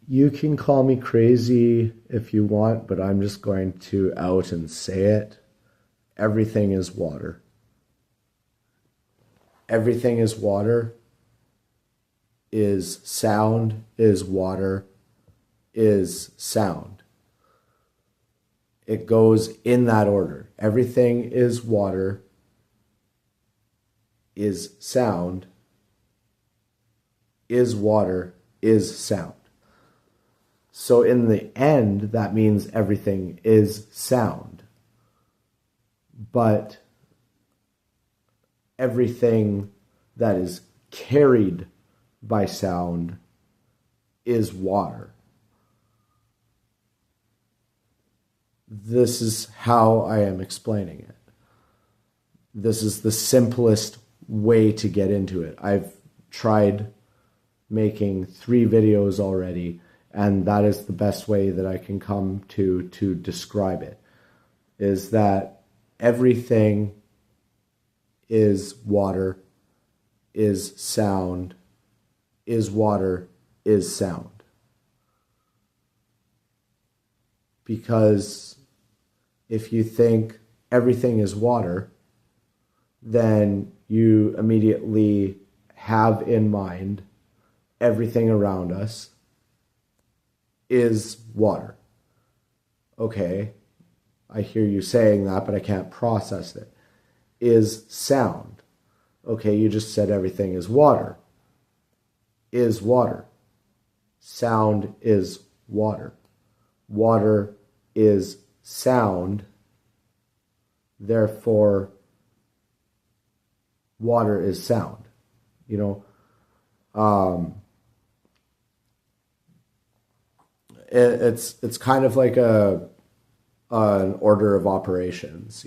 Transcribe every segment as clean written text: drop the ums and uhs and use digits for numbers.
You can call me crazy if you want, but I'm just going to out and say it. Everything is water. Everything is water, is sound, is water, is sound. It goes in that order. Everything is water, is sound, is water, is sound. So in the end, that means everything is sound. But everything that is carried by sound is water. This is how I am explaining it. This is the simplest way to get into it. I've tried making 3 videos already, and that is the best way that I can come to describe it, is that everything is water, is sound, is water, is sound. Because if you think everything is water, then you immediately have in mind everything around us is water. Okay, I hear you saying that, but I can't process it. Is sound. Okay, you just said everything is water. Is water. Sound is water. Water is sound. Therefore, water is sound. It's kind of like an order of operations.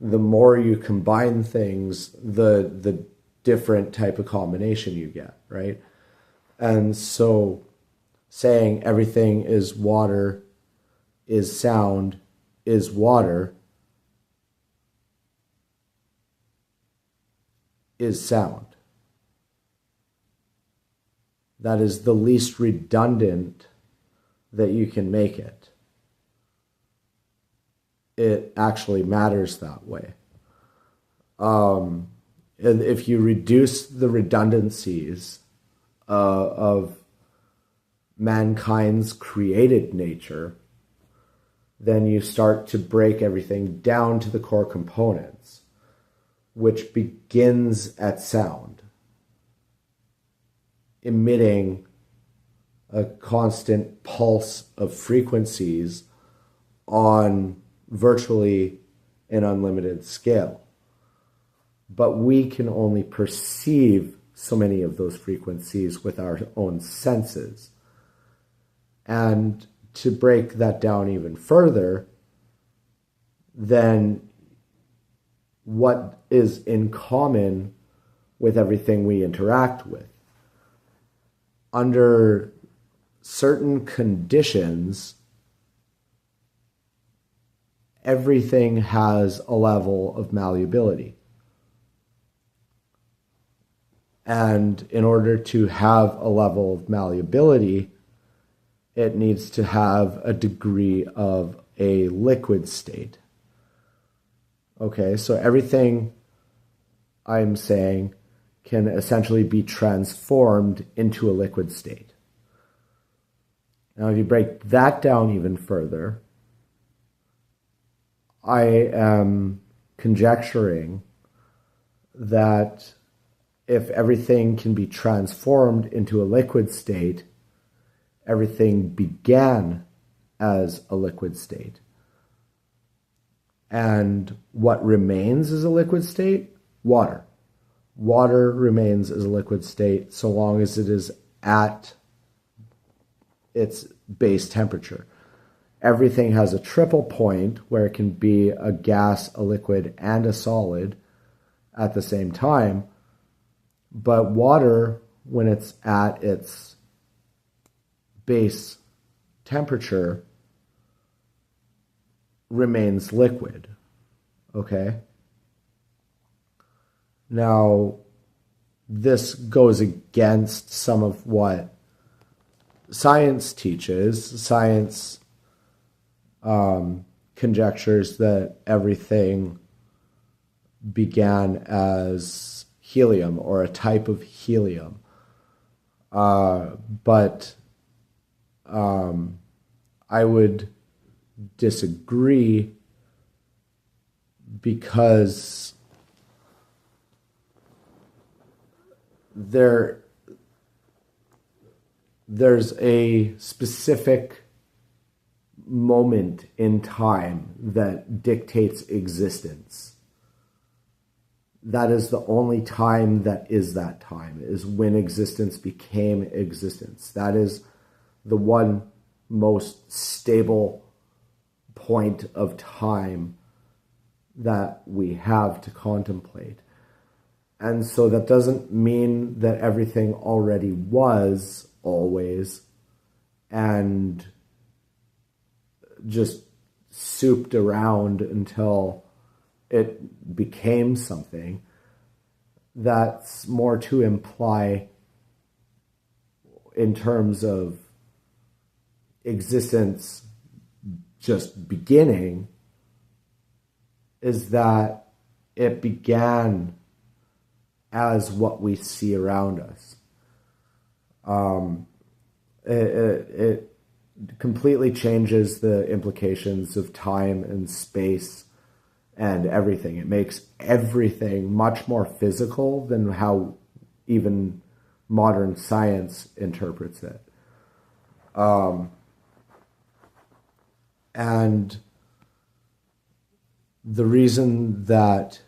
The more you combine things, the different type of combination you get, right? And so saying everything is water, is sound, is water, is sound. That is the least redundant that you can make it. It actually matters that way. And if you reduce the redundancies of mankind's created nature, then you start to break everything down to the core components, which begins at sound, emitting a constant pulse of frequencies on virtually an unlimited scale. But we can only perceive so many of those frequencies with our own senses. And to break that down even further, then what is in common with everything we interact with? Under certain conditions, everything has a level of malleability. And in order to have a level of malleability, it needs to have a degree of a liquid state. Okay, so everything I'm saying can essentially be transformed into a liquid state. Now, if you break that down even further, I am conjecturing that if everything can be transformed into a liquid state, everything began as a liquid state. And what remains as a liquid state? Water. Water remains as a liquid state so long as it is at its base temperature. Everything has a triple point where it can be a gas, a liquid, and a solid at the same time. But water, when it's at its base temperature, remains liquid. Okay? Now, this goes against some of what science teaches, science conjectures that everything began as helium or a type of helium. But I would disagree because there's a specific moment in time that dictates existence. That is the only time that is that time, is when existence became existence. That is the one most stable point of time that we have to contemplate. And so that doesn't mean that everything already was always and just souped around until it became something. That's more to imply in terms of existence just beginning, is that it began as what we see around us. It completely changes the implications of time and space and everything. It makes everything much more physical than how even modern science interprets it. And the reason that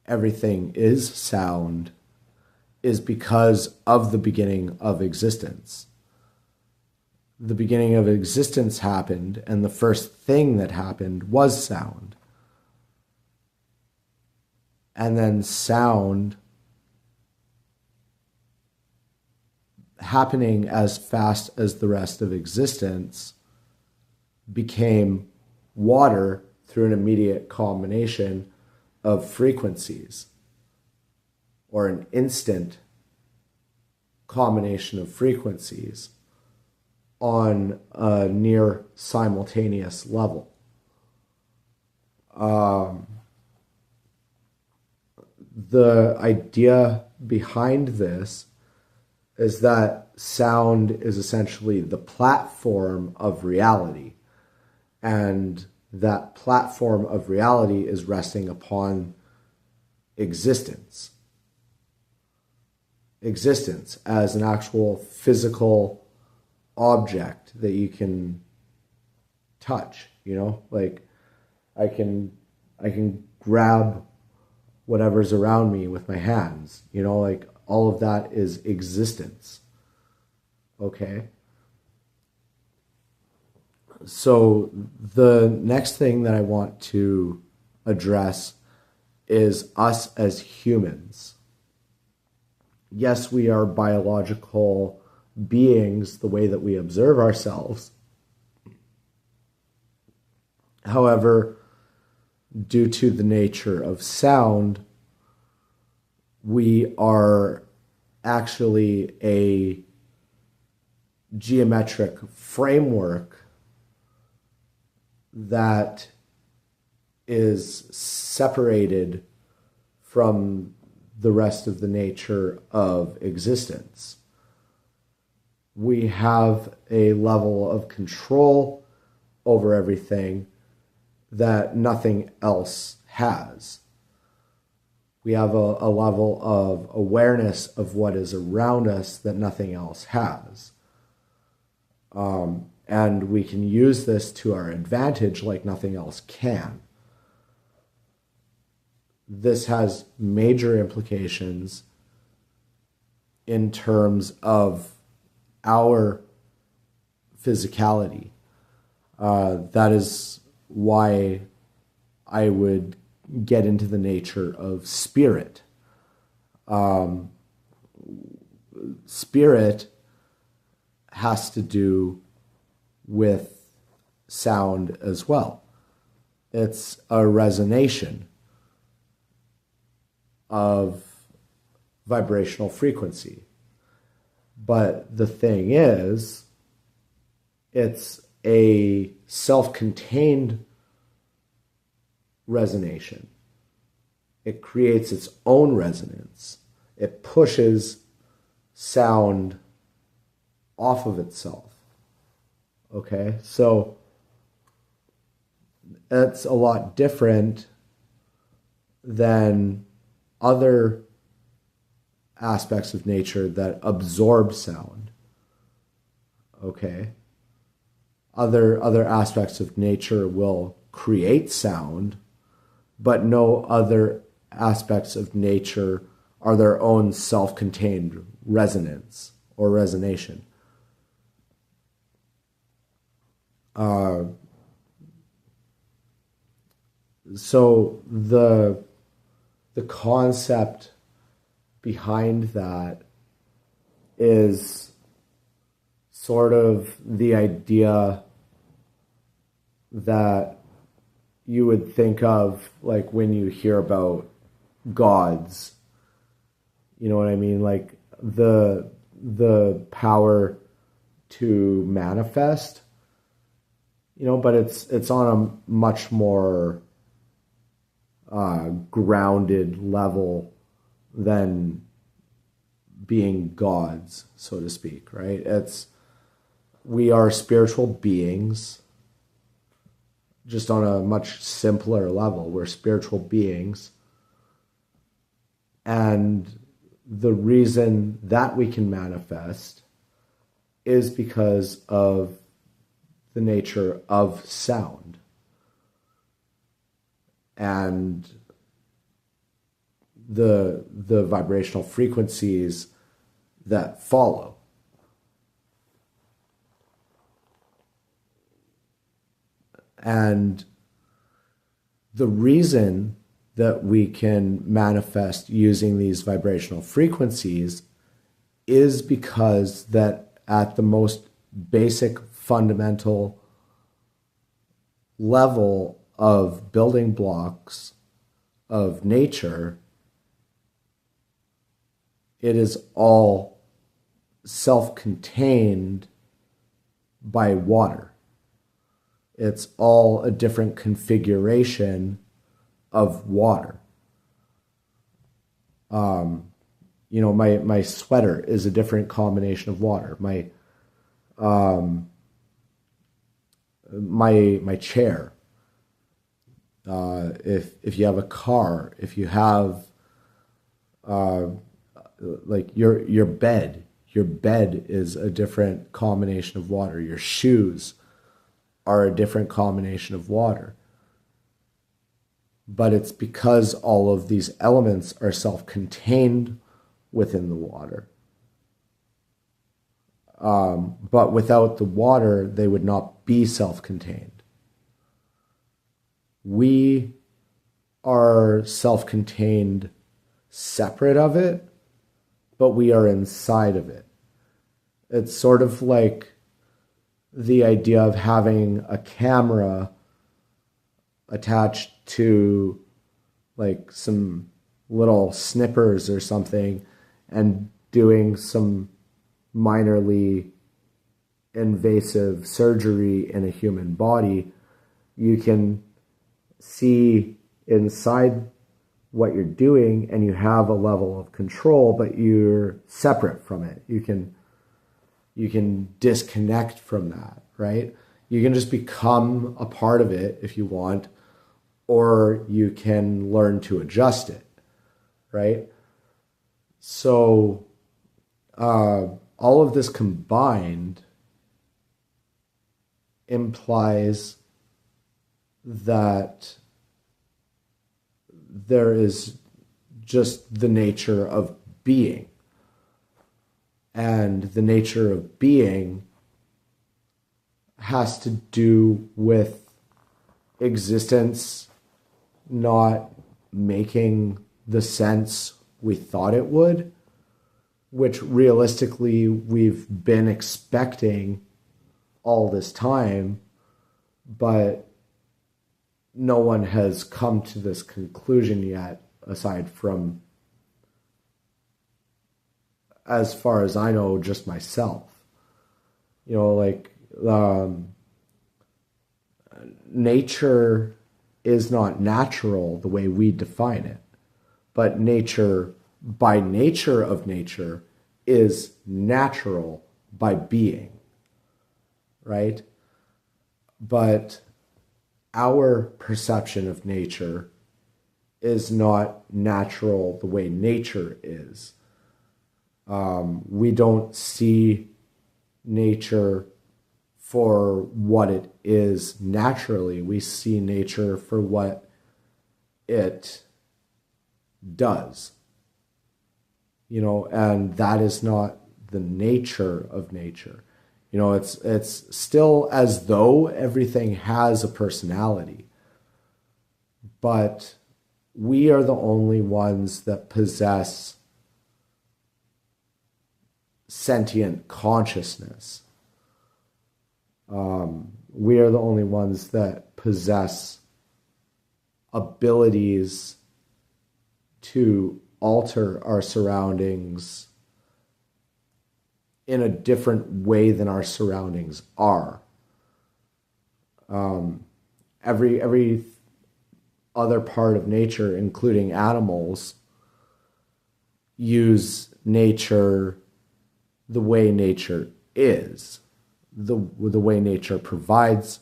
everything is sound is because of the beginning of existence. The beginning of existence happened, and the first thing that happened was sound. And then sound happening as fast as the rest of existence became water through an immediate combination of frequencies, or an instant combination of frequencies on a near simultaneous level. The idea behind this is that sound is essentially the platform of reality, and that platform of reality is resting upon existence. Existence as an actual physical object that you can touch, like I can grab whatever's around me with my hands, like all of that is existence. Okay? So the next thing that I want to address is us as humans. Yes, we are biological beings the way that we observe ourselves. However, due to the nature of sound, we are actually a geometric framework that is separated from the rest of the nature of existence. We have a level of control over everything that nothing else has. We have a level of awareness of what is around us that nothing else has. And we can use this to our advantage like nothing else can. This has major implications in terms of our physicality. That is why I would get into the nature of spirit. Spirit has to do with sound as well. It's a resonation of vibrational frequency. But the thing is, it's a self-contained resonation. It creates its own resonance. It pushes sound off of itself. Okay, so that's a lot different than other aspects of nature that absorb sound. Okay, other aspects of nature will create sound, but no other aspects of nature are their own self-contained resonance or resonation. So the concept behind that is sort of the idea that you would think of like when you hear about gods. You know what I mean? Like the power to manifest, but it's on a much more grounded level than being gods, so to speak, right? We are spiritual beings, just on a much simpler level. We're spiritual beings. And the reason that we can manifest is because of the nature of sound and the vibrational frequencies that follow. And the reason that we can manifest using these vibrational frequencies is because that at the most basic fundamental level of building blocks of nature, it is all self-contained by water. It's all a different configuration of water. My sweater is a different combination of water. My chair. If you have a car, if you have like your bed is a different combination of water. Your shoes are a different combination of water. But it's because all of these elements are self-contained within the water. But without the water, they would not be self-contained. We are self-contained separate of it, but we are inside of it. It's sort of like the idea of having a camera attached to like some little snippers or something and doing some minorly invasive surgery in a human body. You can see inside what you're doing and you have a level of control, but you're separate from it. You can disconnect from that, right? You can just become a part of it if you want, or you can learn to adjust it, right? So all of this combined implies that there is just the nature of being. And the nature of being has to do with existence not making the sense we thought it would, which realistically we've been expecting all this time, but no one has come to this conclusion yet, aside from as far as I know, just myself. You know, like nature is not natural the way we define it, but nature, by nature of nature, is natural by being, right? But our perception of nature is not natural the way nature is. We don't see nature for what it is naturally. We see nature for what it does. You know, and that is not the nature of nature. You know, it's still as though everything has a personality, but we are the only ones that possess sentient consciousness. We are the only ones that possess abilities to alter our surroundings in a different way than our surroundings are. Every other part of nature, including animals, use nature the way nature is, the way nature provides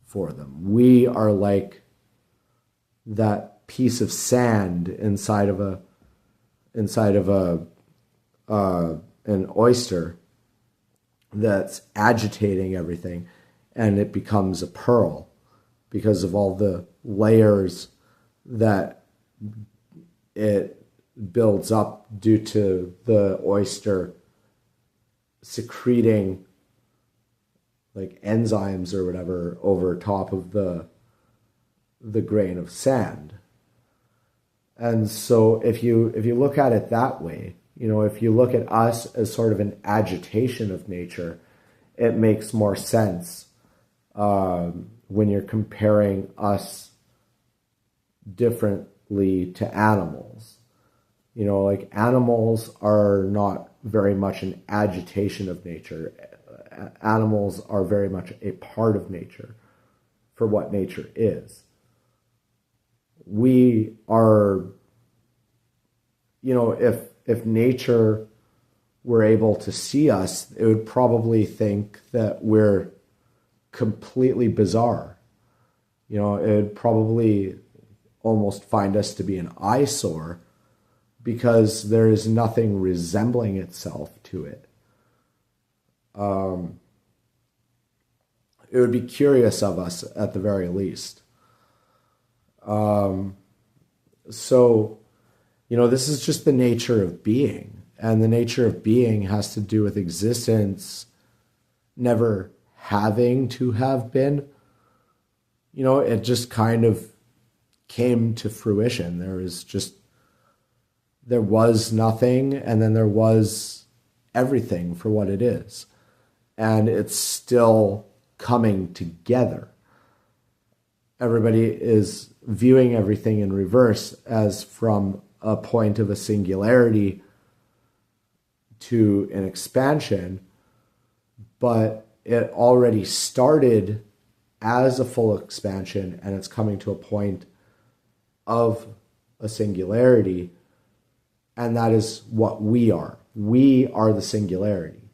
for them. We are like that piece of sand inside of an oyster that's agitating everything, and it becomes a pearl because of all the layers that it builds up due to the oyster secreting like enzymes or whatever over top of the grain of sand. And so if you look at it that way, you know, if you look at us as sort of an agitation of nature, it makes more sense when you're comparing us differently to animals. You know, like animals are not very much an agitation of nature. Animals are very much a part of nature for what nature is. We are, you know, if nature were able to see us, it would probably think that we're completely bizarre. You know, it would probably almost find us to be an eyesore because there is nothing resembling itself to it. It would be curious of us at the very least. So, you know, this is just the nature of being. And the nature of being has to do with existence never having to have been. You know, it just kind of came to fruition. There was nothing, and then there was everything for what it is. And it's still coming together. Everybody is viewing everything in reverse as from a point of a singularity to an expansion, but it already started as a full expansion and it's coming to a point of a singularity, and that is what we are. We are the singularity.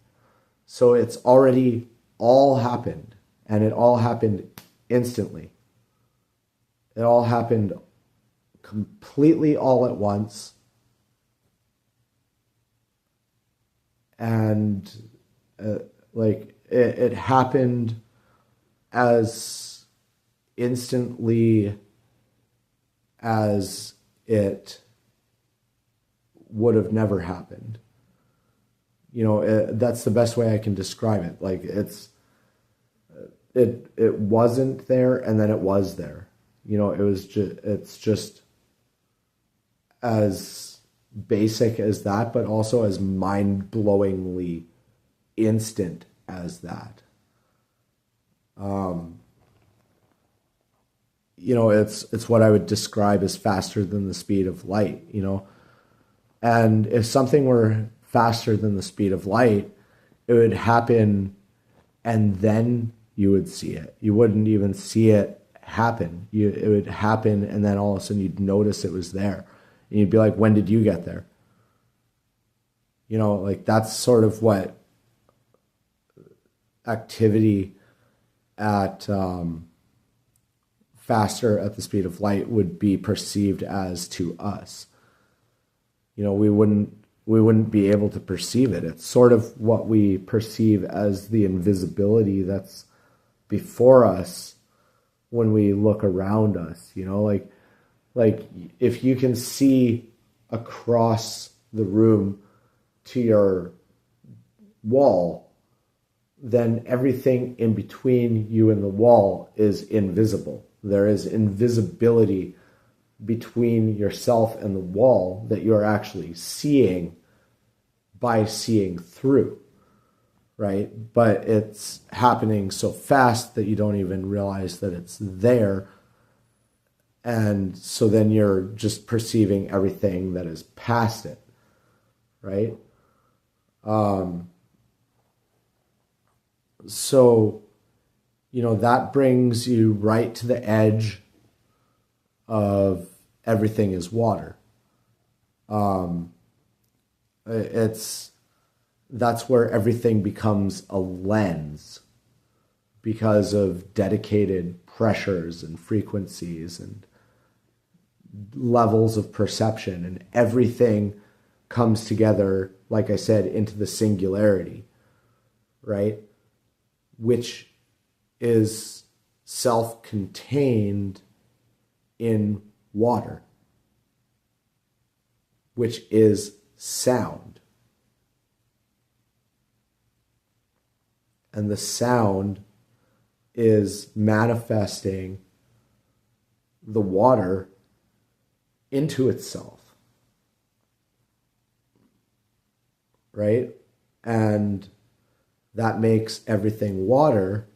So it's already all happened, and it all happened instantly. It all happened completely all at once. And it happened as instantly as it would have never happened. You know, that's the best way I can describe it. Like it wasn't there, and then it was there. You know, it's just as basic as that, but also as mind-blowingly instant as that. You know, it's what I would describe as faster than the speed of light, you know. And if something were faster than the speed of light, it would happen and then you would see it. You wouldn't even see it happen. It would happen and then all of a sudden you'd notice it was there. And you'd be like, when did you get there? You know, like that's sort of what activity at faster at the speed of light would be perceived as to us. You know, we wouldn't be able to perceive it. It's sort of what we perceive as the invisibility that's before us when we look around us, you know, like if you can see across the room to your wall, then everything in between you and the wall is invisible. There is invisibility between yourself and the wall that you're actually seeing by seeing through, right? But it's happening so fast that you don't even realize that it's there. And so then you're just perceiving everything that is past it, right? So, you know, that brings you right to the edge of everything is water. That's where everything becomes a lens because of dedicated pressures and frequencies and levels of perception, and everything comes together, like I said, into the singularity, right? Which is self-contained in water, which is sound. And the sound is manifesting the water into itself, right? And that makes everything water,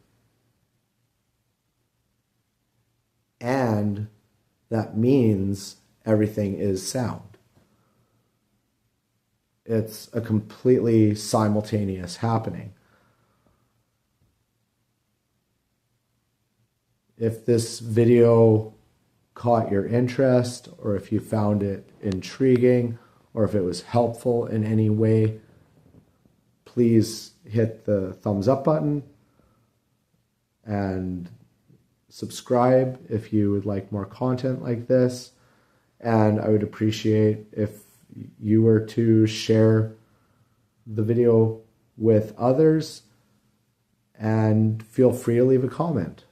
and that means everything is sound. It's a completely simultaneous happening. If this video caught your interest, or if you found it intriguing, or if it was helpful in any way, please hit the thumbs up button and subscribe if you would like more content like this. And I would appreciate if you were to share the video with others, and feel free to leave a comment.